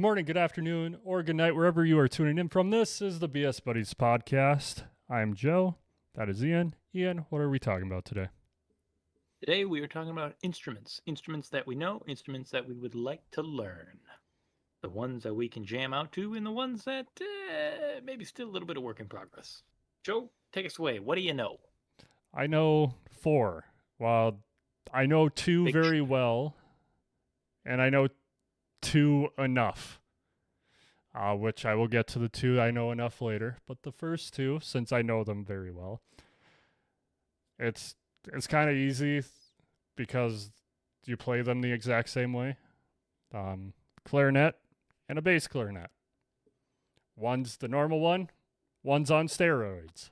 morning, good afternoon, or good night, wherever you are tuning in from. This is the BS Buddies podcast. I'm Joe. That is Ian. Ian, what are we talking about today? Today we are talking about instruments that we know, instruments that we would like to learn. The ones that we can jam out to, and the ones that maybe still a little bit of work in progress. Joe, take us away. What do you know? I know four. Well, I know two Big very well, and I know two enough, which I will get to the two I know enough later. But the first two, since I know them very well, it's kind of easy because you play them the exact same way. Clarinet and a bass clarinet. One's the normal one, one's on steroids.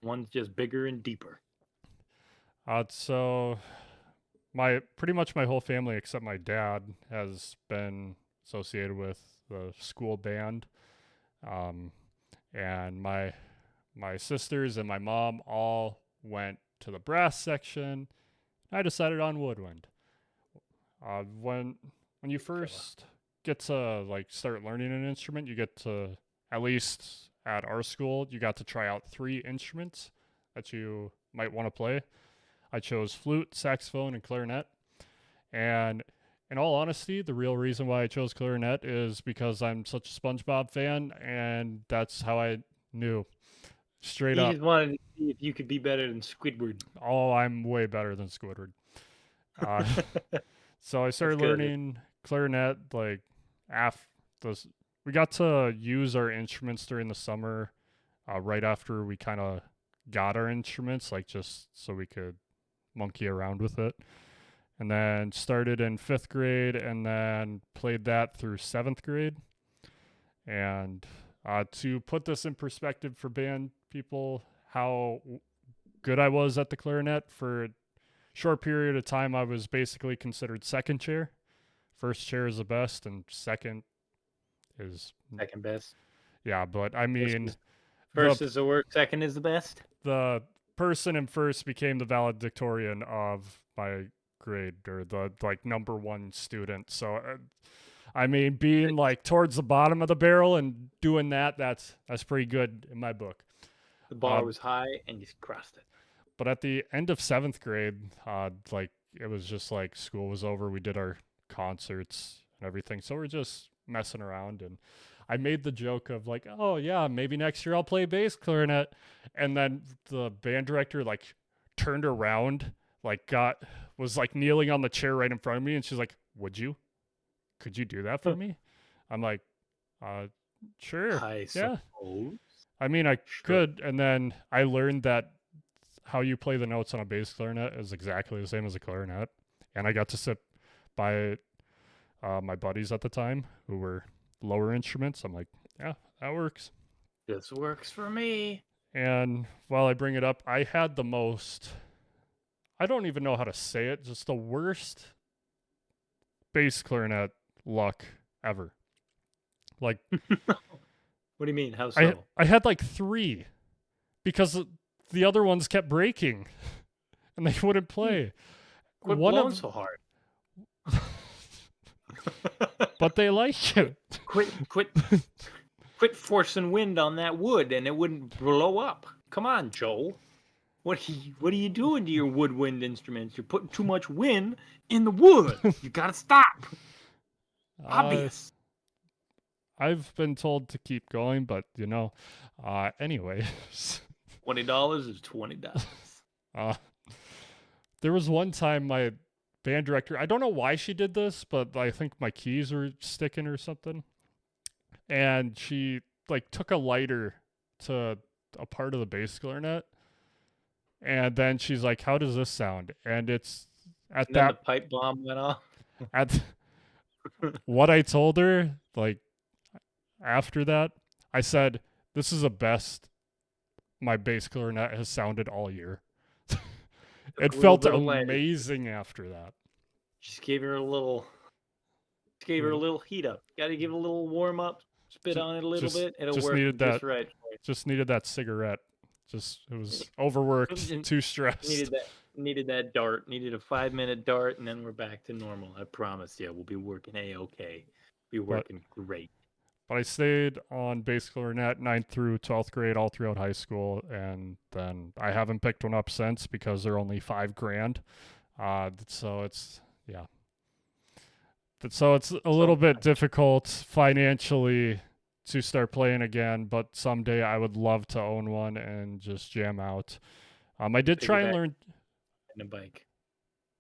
One's just bigger and deeper. So my pretty much my whole family except my dad has been associated with the school band, and my sisters and my mom all went to the brass section. I decided on woodwind. When you first get to like start learning an instrument, you get to, at least at our school, you got to try out 3 instruments that you might want to play. I chose flute, saxophone, and clarinet. And in all honesty, the real reason why I chose clarinet is because I'm such a SpongeBob fan, and that's how I knew. Straight You up. just wanted to see if you could be better than Squidward. Oh, I'm way better than Squidward. Uh, so I started learning clarinet like after we got to use our instruments during the summer, right after we kind of got our instruments, like just so we could monkey around with it. And then started in 5th grade and then played that through 7th grade. And to put this in perspective for band people, how good I was at the clarinet, for a short period of time, I was basically considered second chair. First chair is the best, and second is second best. Yeah, but I mean, first is the worst, second is the best. The person in first became the valedictorian of my grade, or the like number 1 student. So I mean, being like towards the bottom of the barrel and doing that's pretty good in my book. The bar was high and you crossed it. But at the end of 7th grade, like it was just like school was over. We did our concerts and everything. So we're just messing around, and I made the joke of like, oh yeah, maybe next year I'll play bass clarinet. And then the band director like turned around, like was like kneeling on the chair right in front of me, and she's like, could you do that for me? I'm like, sure. I yeah. Suppose. I mean, I could. And then I learned that how you play the notes on a bass clarinet is exactly the same as a clarinet. And I got to sit by my buddies at the time who were lower instruments. I'm like, yeah, that works. This works for me. And while I bring it up, I had the most, I don't even know how to say it, just the worst bass clarinet luck ever. Like, what do you mean? How so? I had like 3 because the other ones kept breaking and they wouldn't play. Quit blowing so hard. But they like it. Quit forcing wind on that wood and it wouldn't blow up. Come on, Joel. What are you doing to your woodwind instruments? You're putting too much wind in the wood. You gotta stop. Obvious. I've been told to keep going, but anyways. $20 is $20. There was one time my band director, I don't know why she did this, but I think my keys were sticking or something. And she like took a lighter to a part of the bass clarinet. And then she's like, how does this sound? And it's at that the pipe bomb went off. At what I told her, like after that, I said, this is the best my bass clarinet has sounded all year. It felt amazing after that. Just gave her a little heat up. Got to give it a little warm up. Spit on it a little bit. It'll work just right. Just needed that cigarette. It was overworked, too stressed. Needed that dart. Needed a 5-minute dart, and then we're back to normal. I promise you, we'll be working A-OK. Be but working great. I stayed on bass clarinet ninth through 12th grade all throughout high school, and then I haven't picked one up since because they're only $5,000. So it's yeah. So it's a little So bit difficult financially to start playing again, but someday I would love to own one and just jam out. I did try and piggyback learn riding a bike.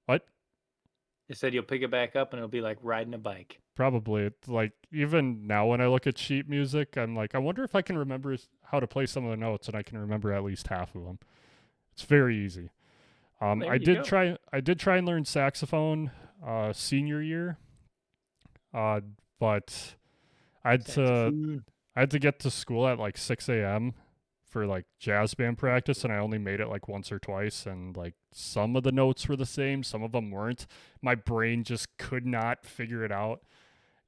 what. They said you'll pick it back up and it'll be like riding a bike. Probably. Like, even now when I look at sheet music, I'm like, I wonder if I can remember how to play some of the notes, and I can remember at least half of them. It's very easy. Well, there you go. I did try and learn saxophone senior year, uh, but I had to Saxophone. I had to get to school at like 6 a.m. for like jazz band practice, and I only made it like once or twice, and like some of the notes were the same, some of them weren't. My brain just could not figure it out.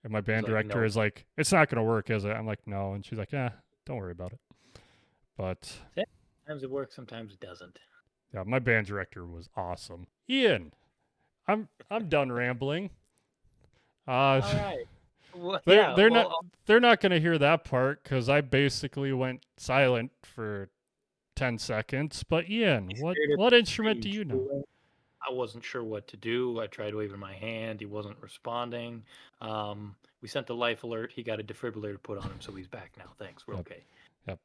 And my He's band like, director nope. is like, "It's not gonna work, is it?" I'm like, "No," and she's like, "Yeah, don't worry about it." But Sometimes it works, sometimes it doesn't. yeah, my band director was awesome. Ian, I'm done rambling. Uh, All right. Well, they're yeah. they're not Well, they're not gonna hear that part because I basically went silent for 10 seconds. But Ian, he stared at what the instrument do screen, you know? drooling. I wasn't sure what to do. I tried waving my hand. He wasn't responding. We sent a life alert. He got a defibrillator put on him, so he's back now. Thanks. We're Yep, okay. yep.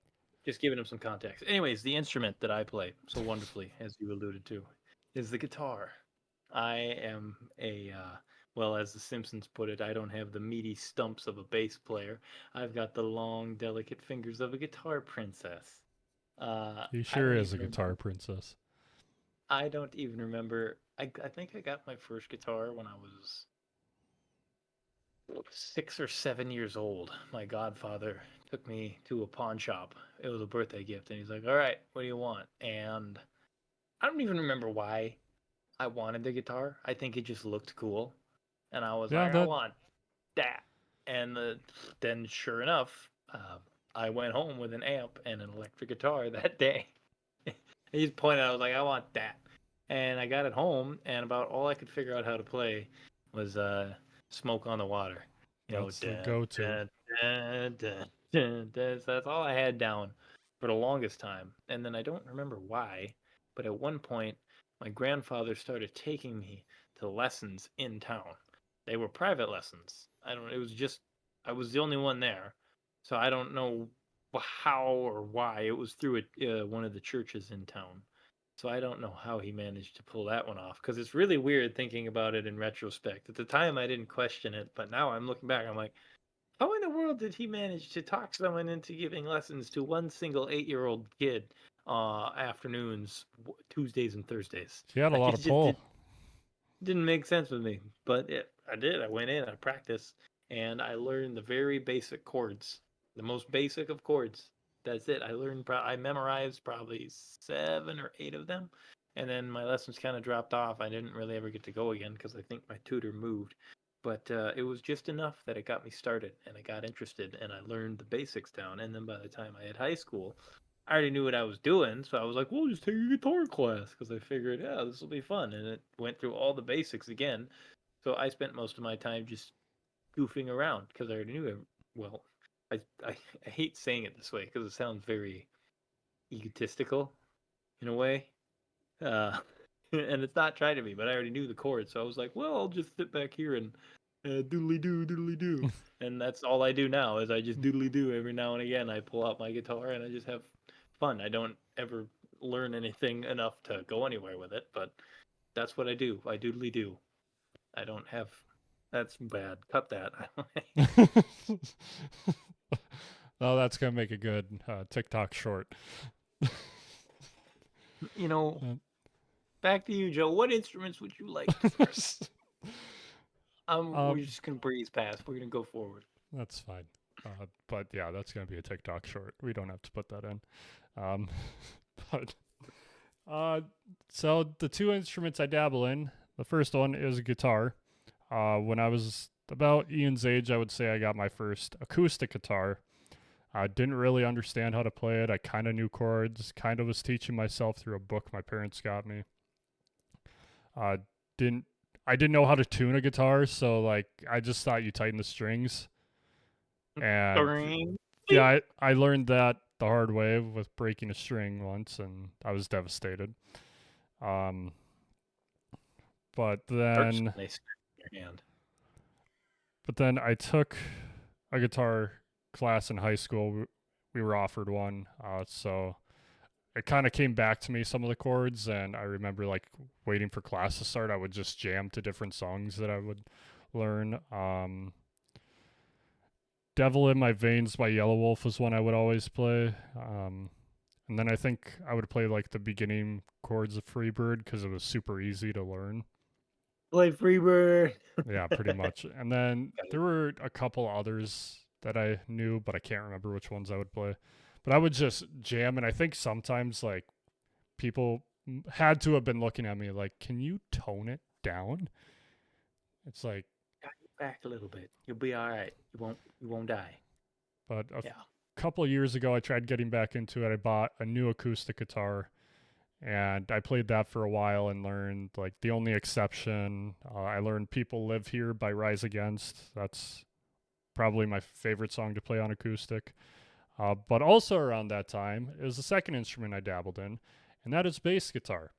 Just giving him some context. Anyways, the instrument that I play so wonderfully, as you alluded to, is the guitar. I am well, as the Simpsons put it, I don't have the meaty stumps of a bass player. I've got the long, delicate fingers of a guitar princess. He I sure don't is a even remember. guitar princess. I don't even remember. I think I got my first guitar when I was 6 or 7 years old. My godfather took me to a pawn shop. It was a birthday gift, and he's like, "All right, what do you want?" And I don't even remember why I wanted the guitar. I think it just looked cool, and I was Yeah, like, "I that want that." And then, sure enough, I went home with an amp and an electric guitar that day. He just pointed out, I was like, "I want that." And I got it home, and about all I could figure out how to play was "Smoke on the Water." You know, that's the go-to. that's all I had down for the longest time. And then I don't remember why, but at one point, my grandfather started taking me to lessons in town. They were private lessons. I don't. It was just I was the only one there, so I don't know how or why. It was through one of the churches in town. So I don't know how he managed to pull that one off because it's really weird thinking about it in retrospect. At the time, I didn't question it, but now I'm looking back. I'm like, how in the world did he manage to talk someone into giving lessons to one single 8-year-old kid afternoons, Tuesdays and Thursdays? He had a Like lot it of just pull. didn't make sense with me, but I did. I went in, I practiced, and I learned the very basic chords, the most basic of chords. That's it. I memorized probably 7 or 8 of them, and then my lessons kind of dropped off. I didn't really ever get to go again because I think my tutor moved. But it was just enough that it got me started, and I got interested, and I learned the basics down. And then by the time I had high school, I already knew what I was doing, so I was like, "Well, just take a guitar class," because I figured, yeah, this will be fun, and it went through all the basics again. So I spent most of my time just goofing around because I already knew it. Well, I hate saying it this way because it sounds very egotistical in a way, uh, and it's not trying to be, but I already knew the chords, so I was like, well, I'll just sit back here and doodly doo, and that's all I do now is I just doodly doo every now and again. I pull out my guitar and I just have fun. I don't ever learn anything enough to go anywhere with it, but that's what I do. I doodly do. I don't have. That's bad. Cut that. Oh, that's gonna make a good TikTok short. you know, Uh, back to you, Joe. What instruments would you like to learn? We're um, just gonna breeze past. We're gonna go forward. that's fine. But yeah, that's gonna be a TikTok short. We don't have to put that in. Um, but uh, so the two instruments I dabble in, the first one is guitar. When I was about Ian's age, I would say I got my first acoustic guitar. I didn't really understand how to play it. I kind of knew chords, kind of was teaching myself through a book my parents got me. Uh, didn't I didn't know how to tune a guitar, so like I just thought you tighten the strings. And Bing. yeah, I learned that the hard way with breaking a string once, and I was devastated. Um, but Hurts then, when they snap in your hand. but then I took a guitar class in high school. We were offered one, so it kind of came back to me some of the chords, and I remember like waiting for class to start. I would just jam to different songs that I would learn. "Devil in My Veins" by Yellow Wolf was one I would always play. And then I think I would play like the beginning chords of Freebird because it was super easy to learn. Play Freebird. Yeah, pretty much. And then there were a couple others that I knew, but I can't remember which ones I would play. But I would just jam, and I think sometimes like people had to have been looking at me like, "Can you tone it down?" It's like, Back a little bit. You'll be all right. You won't die. but a Yeah. couple of years ago, I tried getting back into it. I bought a new acoustic guitar, and I played that for a while and learned like the only exception. I learned "People Live Here" by Rise Against. That's probably my favorite song to play on acoustic. But also around that time is the second instrument I dabbled in, and that is bass guitar.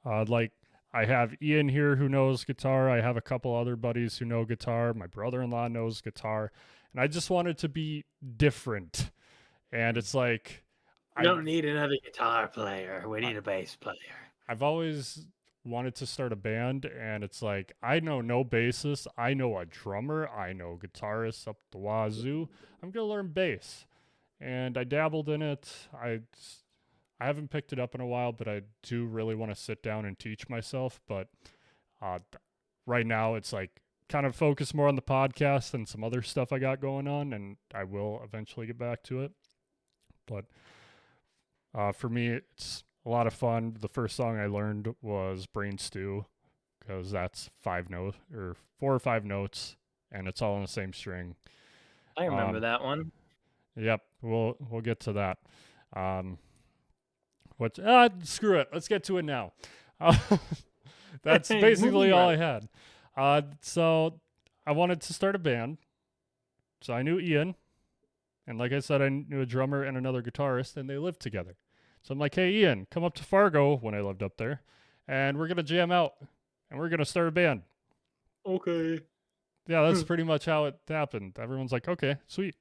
Like I have Ian here who knows guitar. I have a couple other buddies who know guitar. My brother-in-law knows guitar, and I just wanted to be different. And it's like We I don't need another guitar player. We I, need a bass player. I've always wanted to start a band, and it's like I know no bassist, I know a drummer, I know guitarists up the wazoo. I'm gonna learn bass, and I dabbled in it. I haven't picked it up in a while, but I do really want to sit down and teach myself. But uh, right now, it's like kind of focus more on the podcast and some other stuff I got going on, and I will eventually get back to it. But for me, it's a lot of fun. The first song I learned was "Brain Stew" because that's 5 note or 4 or 5 notes, and it's all on the same string. I remember Um, that one. yep, we'll get to that. Um, what? Screw it. Let's get to it now. Uh, that's Moving basically all right. I had. So I wanted to start a band. So I knew Ian, and like I said, I knew a drummer and another guitarist, and they lived together. So I'm like, "Hey, Ian, come up to Fargo when I lived up there, and we're gonna jam out, and we're gonna start a band." Okay. Yeah, that's pretty much how it happened. Everyone's like, "Okay, sweet."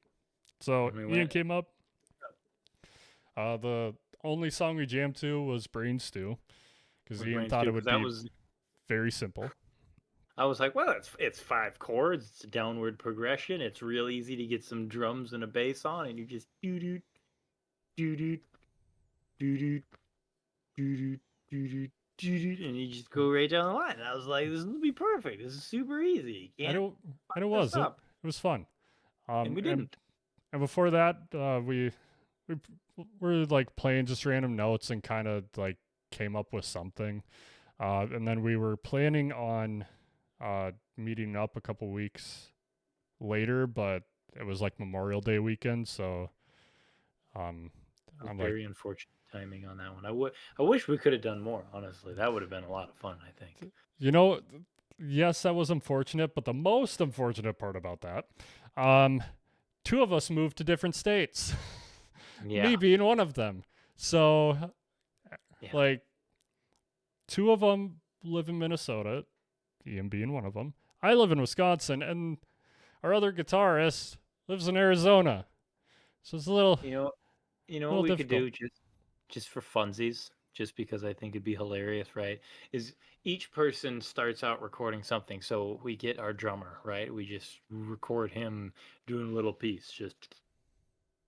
So And we Ian went. came up. The only song we jammed to was "Brain Stew" because With Ian Brains thought too, it because would that be was. very simple. I was like, well, it's 5 chords. It's a downward progression. It's real easy to get some drums and a bass on, and you just doo doo doo doo doo doo doo doo doo doo doo, and you just go right down the line. And I was like, this will be perfect. This is super easy. You And can't it fuck and it this was it, up. it was fun. And we And didn't. before that, we were like playing just random notes and kind of like came up with something. And then we were planning on meeting up a couple weeks later, but it was like Memorial Day weekend, so um, It was I'm like, very unfortunate timing on that one. I wish we could have done more. Honestly, that would have been a lot of fun. I think. you know, yes, that was unfortunate, but the most unfortunate part about that, um, two of us moved to different states, me Yeah. being one of them. So, Yeah. like, two of them live in Minnesota, Ian being one of them. I live in Wisconsin, and our other guitarist lives in Arizona. So it's a You know. You know what little we could difficult. do just for funsies, just because I think it'd be hilarious, right? Is each person starts out recording something. So we get our drummer, right? We just record him doing a little piece, just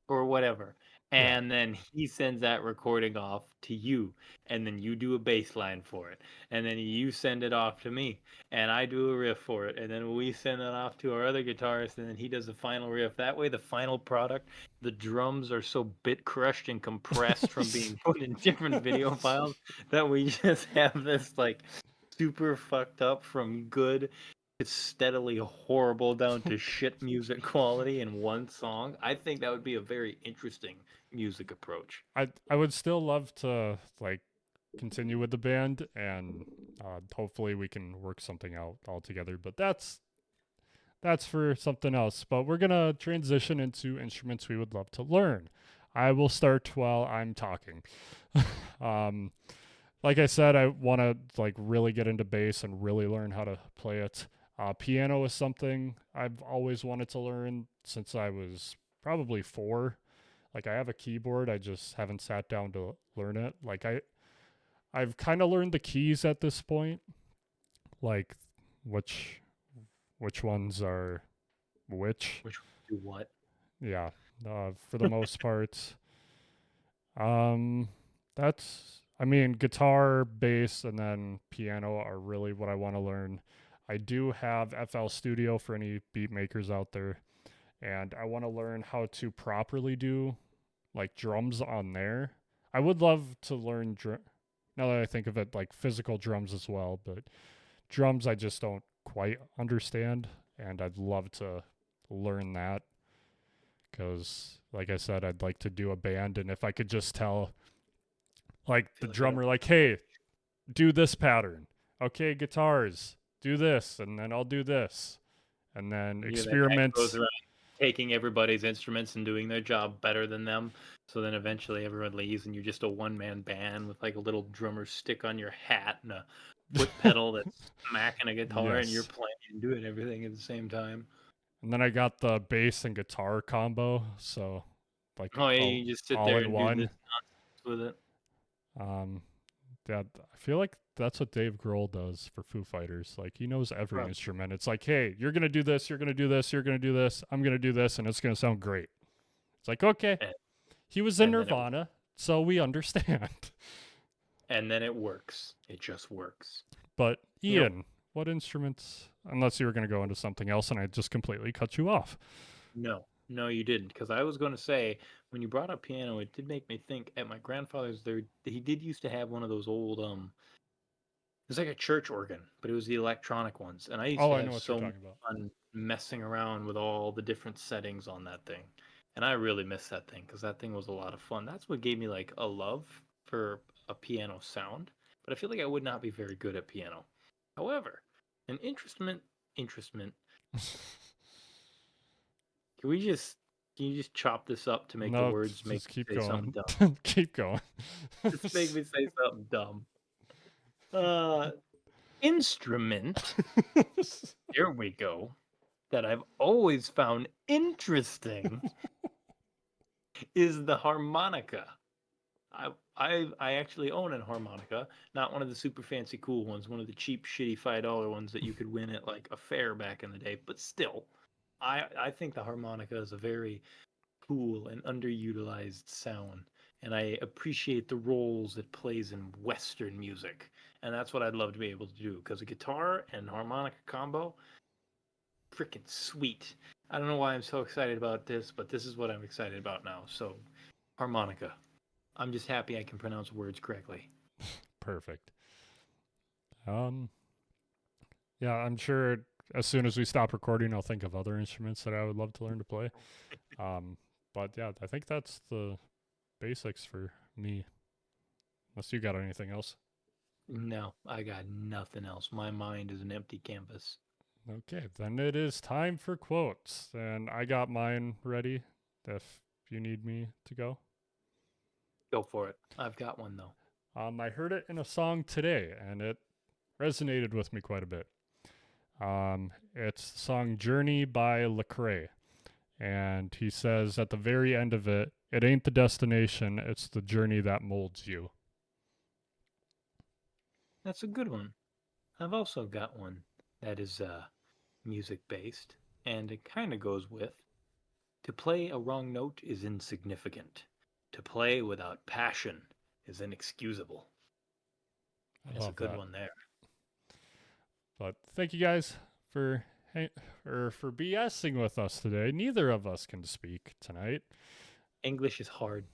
or whatever. Yeah. And then he sends that recording off to you, and then you do a bass line for it, and then you send it off to me, and I do a riff for it, and then we send it off to our other guitarist, and then he does the final riff. That way, the final product, the drums are so bit crushed and compressed from being put in different video files that we just have this like super fucked up from good it's steadily horrible down to shit music quality in one song. I think that would be a very interesting music approach. I would still love to like continue with the band, and hopefully we can work something out all together. But that's for something else. But we're gonna transition into instruments we would love to learn. I will start while I'm talking. um, like I said, I want to like really get into bass and really learn how to play it. Piano is something I've always wanted to learn since I was probably 4. Like I have a keyboard, I just haven't sat down to learn it. I've kind of learned the keys at this point, like which which ones are which. Which do what? Yeah, for the most part. Um, that's I mean guitar, bass, and then piano are really what I want to learn. I do have FL Studio for any beat makers out there, and I want to learn how to properly do like drums on there. I would love to learn now that I think of it, like physical drums as well, but drums I just don't quite understand, and I'd love to learn that because, like I said, I'd like to do a band, and if I could just tell like I the feel like I don't. drummer, like, hey, do this pattern. Okay, guitars, do this, and then I'll do this, and then You're that guy who goes experiment. around taking everybody's instruments and doing their job better than them. So then eventually everyone leaves, and you're just a one-man band with like a little drummer stick on your hat and a foot pedal that's smacking a guitar, and you're Yes. playing and doing everything at the same time. And then I got the bass and guitar combo, so like Oh yeah, you just sit all there in and do this one. nonsense with it. Um, yeah, I feel like that's what Dave Grohl does for Foo Fighters. Like he knows every Probably. instrument. It's like, hey, you're gonna do this, you're gonna do this, you're gonna do this, I'm gonna do this, and it's gonna sound great. It's like, okay, And, he was in and then it Nirvana, so we understand. and then it works. It just works. But You know, Ian, what instruments? Unless you were gonna go into something else, and I just completely cut you off. no, no, you didn't. Because I was going to say, when you brought up piano, it did make me think. At my grandfather's, there he did used to have one of those old it was like a church organ, but it was the electronic ones, and I used Oh, to I know have what you're so much talking about. fun messing around with all the different settings on that thing. And I really miss that thing because that thing was a lot of fun. That's what gave me like a love for a piano sound. But I feel like I would not be very good at piano. However, an instrument. Can we just can you just chop this up to make the No, words make just me keep say something going. dumb? Keep going. Just make me say something dumb. Uh, instrument. Here we go. That I've always found interesting is the harmonica. I actually own a harmonica, not one of the super fancy cool ones, one of the cheap shitty $5 ones that you could win at like a fair back in the day. But still, I think the harmonica is a very cool and underutilized sound, and I appreciate the roles it plays in Western music, and that's what I'd love to be able to do because a guitar and harmonica combo, freaking sweet. I don't know why I'm so excited about this, but this is what I'm excited about now. So, harmonica. I'm just happy I can pronounce words correctly. Perfect. Um, yeah, I'm sure as soon as we stop recording, I'll think of other instruments that I would love to learn to play. Um, but yeah, I think that's the basics for me. Unless you got anything else. No, I got nothing else. My mind is an empty canvas. Okay, then it is time for quotes. And I got mine ready if you need me to go. Go for it. I've got one though. I heard it in a song today and it resonated with me quite a bit. It's the song Journey by Lecrae. And he says at the very end of it, it ain't the destination, it's the journey that molds you. That's a good one. I've also got one that is music based, and it kind of goes with to play a wrong note is insignificant. To play without passion is inexcusable. I It's a love good that. one there. But thank you guys for for BSing with us today. Neither of us can speak tonight, English is hard.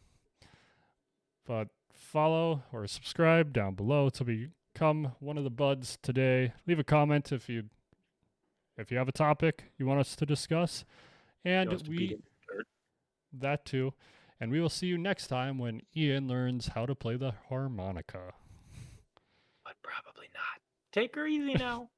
but follow or subscribe down below to become one of the buds today. Leave a comment if you have a topic you want us to discuss, You and want us to beat we him in dirt. that too. And we will see you next time when Ian learns how to play the harmonica. Probably not. Take her easy now.